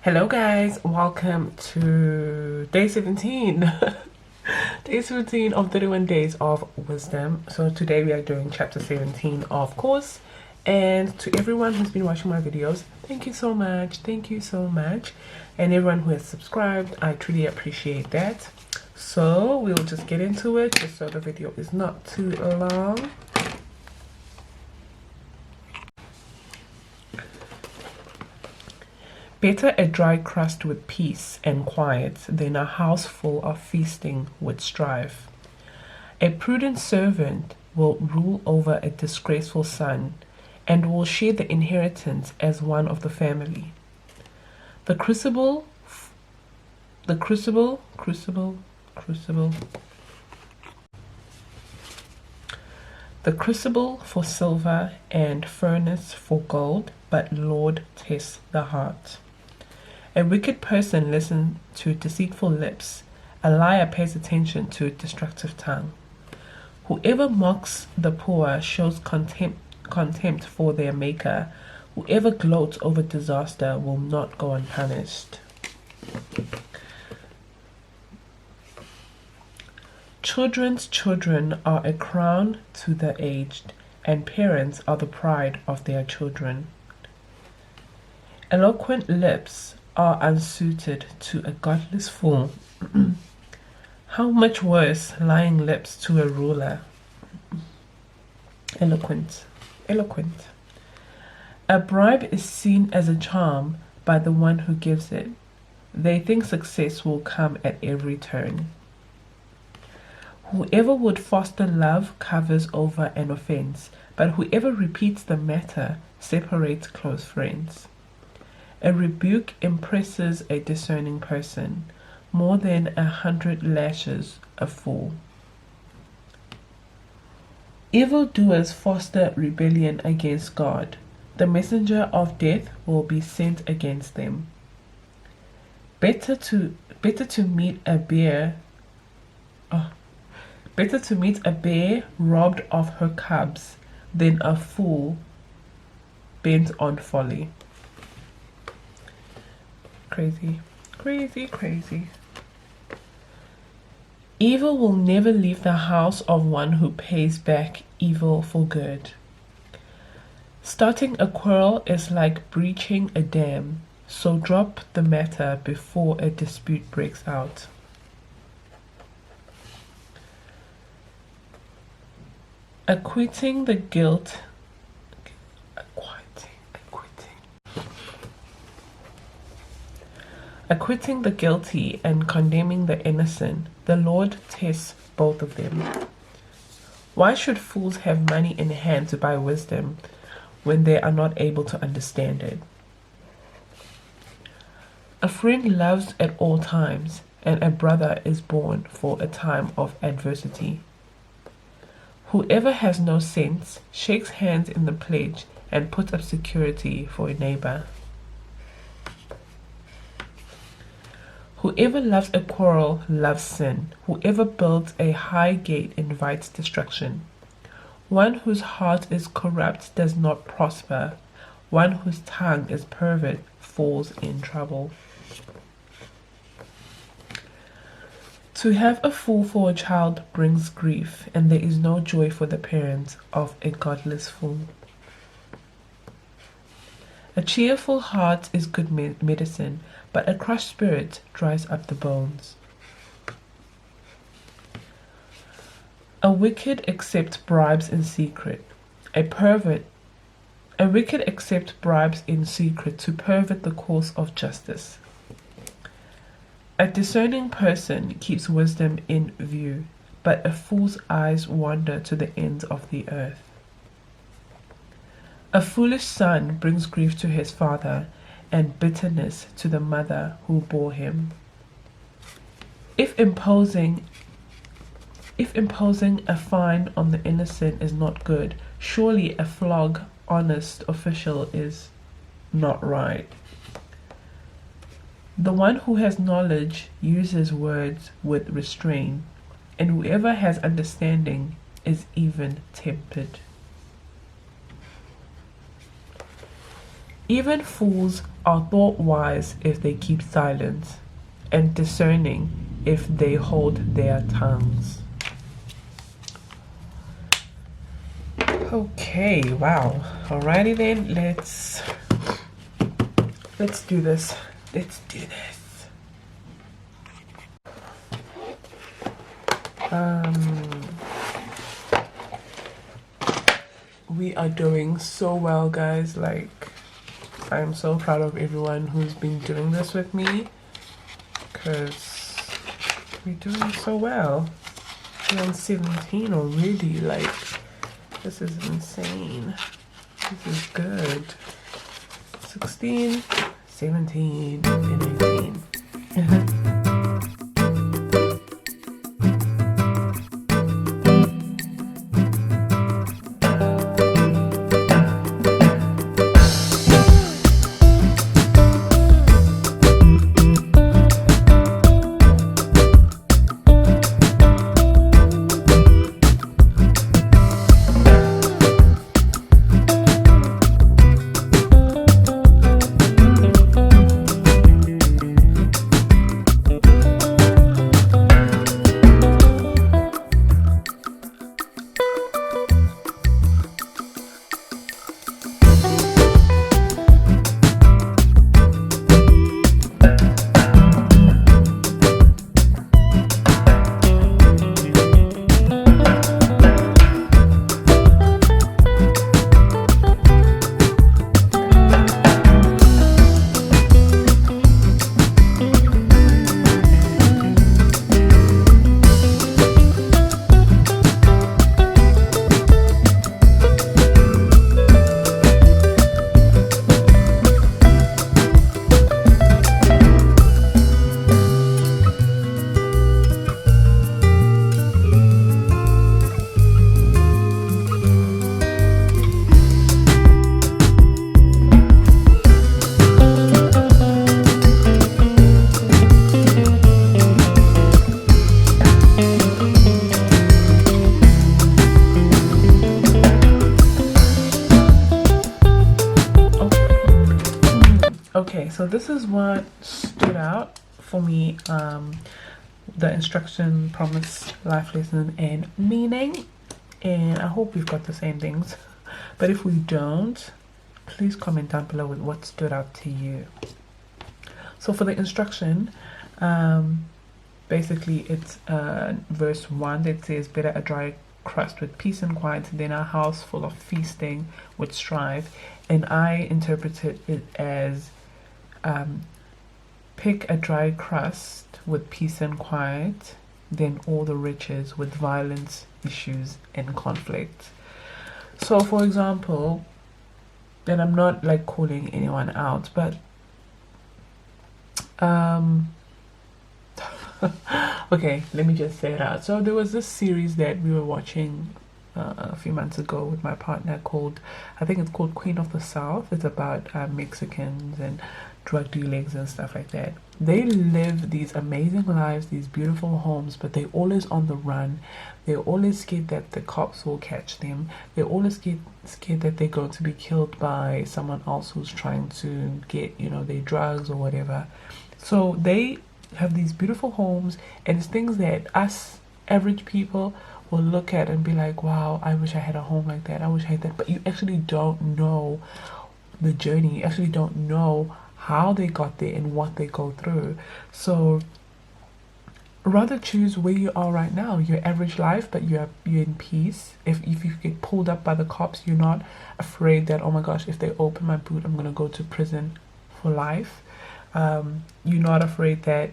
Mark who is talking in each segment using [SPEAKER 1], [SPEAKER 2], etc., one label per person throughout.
[SPEAKER 1] Hello guys, welcome to day 17. Day 17 of 31 days of wisdom. So today we are doing chapter 17 of course. And to everyone who's been watching my videos, thank you so much. Thank you so much. And everyone who has subscribed, I truly appreciate that. So we'll just get into it just so the video is not too long. Better a dry crust with peace and quiet than a house full of feasting with strife. A prudent servant will rule over a disgraceful son and will share the inheritance as one of the family. The crucible for silver and furnace for gold, but Lord tests the heart. A wicked person listens to deceitful lips. A liar pays attention to a destructive tongue. Whoever mocks the poor shows contempt for their maker. Whoever gloats over disaster will not go unpunished. Children's children are a crown to the aged, and parents are the pride of their children. Eloquent lips are unsuited to a godless fool. How much worse lying lips to a ruler. Eloquent. A bribe is seen as a charm by the one who gives it. They think success will come at every turn. Whoever would foster love covers over an offense, but whoever repeats the matter separates close friends. A rebuke impresses a discerning person more than 100 lashes a fool. Evildoers foster rebellion against God. The messenger of death will be sent against them. Better to meet a bear robbed of her cubs than a fool bent on folly. Crazy. Evil will never leave the house of one who pays back evil for good. Starting a quarrel is like breaching a dam, so drop the matter before a dispute breaks out. Acquitting the guilty and condemning the innocent, the Lord tests both of them. Why should fools have money in hand to buy wisdom when they are not able to understand it? A friend loves at all times, and a brother is born for a time of adversity. Whoever has no sense shakes hands in the pledge and puts up security for a neighbor. Whoever loves a quarrel loves sin. Whoever builds a high gate invites destruction. One whose heart is corrupt does not prosper. One whose tongue is perverted falls in trouble. To have a fool for a child brings grief, and there is no joy for the parents of a godless fool. A cheerful heart is good medicine, but a crushed spirit dries up the bones. A wicked accepts bribes in secret. A wicked accepts bribes in secret to pervert the course of justice. A discerning person keeps wisdom in view, but a fool's eyes wander to the ends of the earth. A foolish son brings grief to his father, and bitterness to the mother who bore him. If imposing a fine on the innocent is not good, surely a honest official is not right. The one who has knowledge uses words with restraint, and whoever has understanding is even-tempered. Even fools are thought wise if they keep silent, and discerning if they hold their tongues. Okay, wow. Alrighty then, let's do this. Let's do this. We are doing so well, guys. Like, I'm so proud of everyone who's been doing this with me, because we're doing so well. We're on 17 already. Like, this is insane. This is good. 16, 17, and 18. Okay, so this is what stood out for me. The instruction, promise, life lesson, and meaning. And I hope we've got the same things. But if we don't, please comment down below with what stood out to you. So for the instruction, basically it's verse 1 that says, better a dry crust with peace and quiet than a house full of feasting with strife. And I interpreted it as pick a dry crust with peace and quiet than all the riches with violence, issues, and conflict. So for example, and I'm not like calling anyone out, but okay, let me just say it out. So there was this series that we were watching a few months ago with my partner called, I think it's called Queen of the South. It's about Mexicans and drug dealings and stuff like that. They live these amazing lives, these beautiful homes, but they're always on the run. They're always scared that the cops will catch them. They're always scared that they're going to be killed by someone else who's trying to get, you know, their drugs or whatever. So they have these beautiful homes, and it's things that us average people will look at and be like, wow, I wish I had a home like that. I wish I had that. But you actually don't know the journey. You actually don't know how they got there and what they go through. So rather choose where you are right now, your average life, but you're in peace. If you get pulled up by the cops, you're not afraid that, oh my gosh, if they open my boot, I'm gonna go to prison for life. You're not afraid that,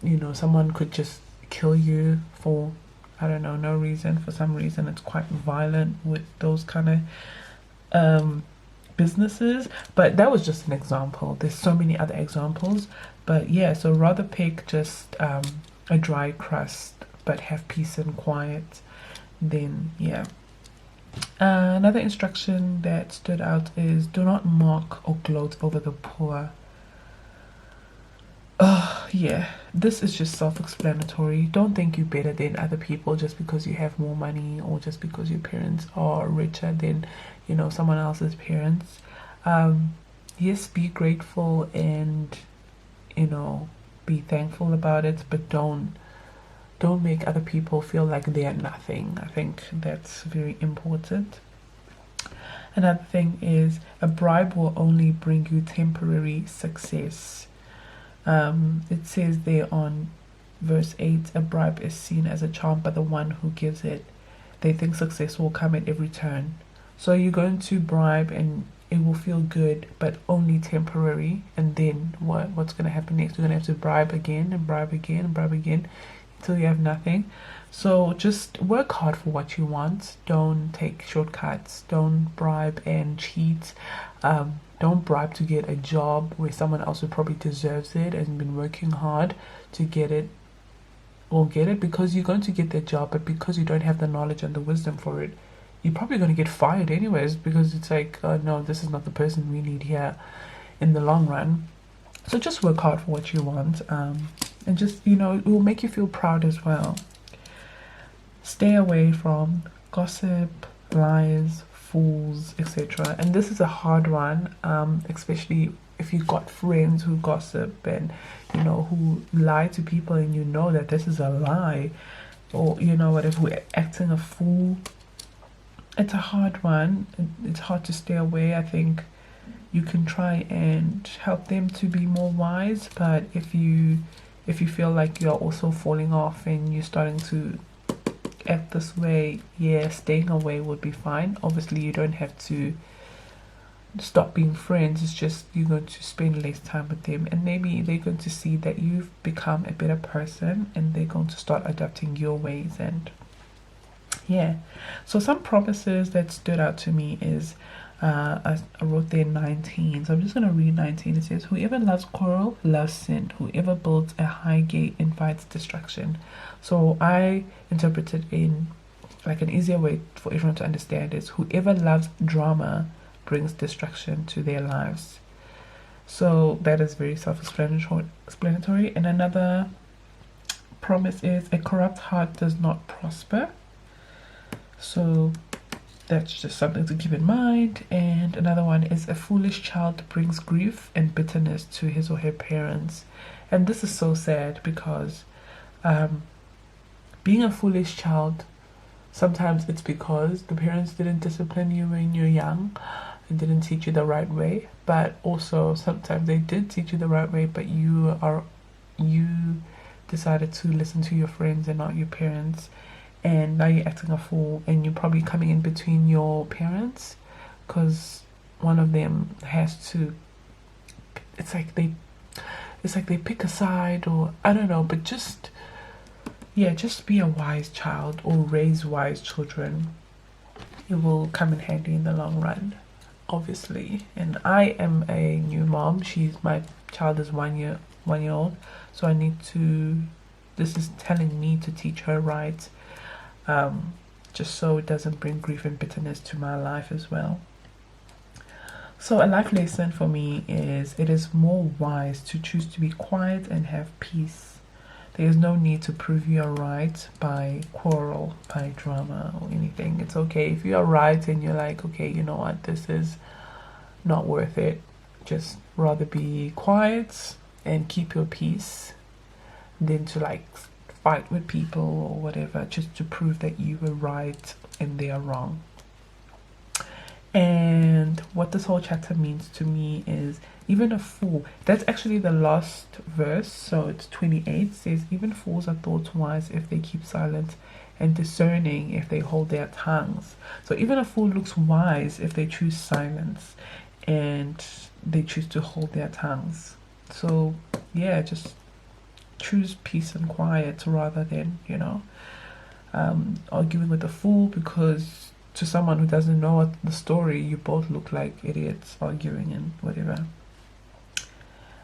[SPEAKER 1] you know, someone could just kill you for, I don't know, no reason. For some reason it's quite violent with those kind of businesses. But that was just an example. There's so many other examples. But yeah, so rather pick just a dry crust but have peace and quiet. Then yeah, another instruction that stood out is do not mock or gloat over the poor. Yeah, this is just self-explanatory. Don't think you're better than other people just because you have more money or just because your parents are richer than, you know, someone else's parents. yes, be grateful and, you know, be thankful about it, but don't make other people feel like they are nothing. I think that's very important. Another thing is a bribe will only bring you temporary success. It says there on verse 8, a bribe is seen as a charm by the one who gives it. They think success will come at every turn. So you're going to bribe and it will feel good, but only temporary. And then what's going to happen next? You're going to have to bribe again and bribe again and bribe again until you have nothing. So just work hard for what you want. Don't take shortcuts. Don't bribe and cheat. Don't bribe to get a job where someone else who probably deserves it and been working hard to get it, or get it because you're going to get that job, but because you don't have the knowledge and the wisdom for it, you're probably going to get fired anyways, because it's like, oh no, this is not the person we need here in the long run. So just work hard for what you want, and just, you know, it will make you feel proud as well. Stay away from gossip, lies, fools, etc. And this is a hard one, especially if you've got friends who gossip and, you know, who lie to people, and you know that this is a lie, or, you know, whatever, we're acting a fool. It's a hard one. It's hard to stay away. I think you can try and help them to be more wise, but if you feel like you're also falling off and you're starting to act this way, yeah, staying away would be fine. Obviously you don't have to stop being friends, it's just you're going to spend less time with them, and maybe they're going to see that you've become a better person and they're going to start adopting your ways. And yeah, so some promises that stood out to me is I wrote there 19, so I'm just going to read 19. It says, whoever loves quarrel loves sin, whoever builds a high gate invites destruction. So I interpreted in like an easier way for everyone to understand is whoever loves drama brings destruction to their lives. So that is very self-explanatory. And another promise is a corrupt heart does not prosper. So that's just something to keep in mind. And another one is a foolish child brings grief and bitterness to his or her parents. And this is so sad because being a foolish child, sometimes it's because the parents didn't discipline you when you're young and didn't teach you the right way, but also sometimes they did teach you the right way, but you decided to listen to your friends and not your parents, and now you're acting a fool, and you're probably coming in between your parents because one of them has to, it's like they pick a side, or I don't know, but just be a wise child or raise wise children. It will come in handy in the long run, obviously. And I am a new mom. My child is 1 year old, so this is telling me to teach her right, just so it doesn't bring grief and bitterness to my life as well. So a life lesson for me is it is more wise to choose to be quiet and have peace. There is no need to prove you are right by quarrel, by drama or anything. It's okay if you are right and you're like, okay, you know what, this is not worth it. Just rather be quiet and keep your peace than to like fight with people or whatever, just to prove that you were right and they are wrong. And what this whole chapter means to me is even a fool, that's actually the last verse, so it's 28, says even fools are thought wise if they keep silent, and discerning if they hold their tongues. So even a fool looks wise if they choose silence and they choose to hold their tongues. So yeah, just choose peace and quiet rather than, you know, arguing with a fool, because to someone who doesn't know the story, you both look like idiots arguing and whatever.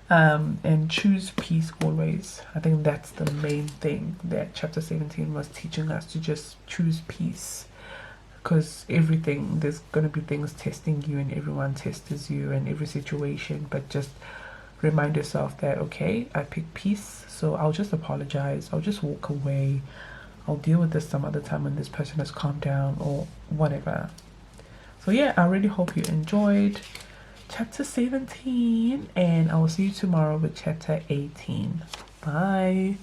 [SPEAKER 1] And choose peace always. I think that's the main thing that chapter 17 was teaching us, to just choose peace, because everything, there's going to be things testing you, and everyone tests you in every situation, but just remind yourself that, okay, I picked peace, so I'll just apologize, I'll just walk away, I'll deal with this some other time when this person has calmed down or whatever. So yeah, I really hope you enjoyed chapter 17, and I will see you tomorrow with chapter 18. Bye.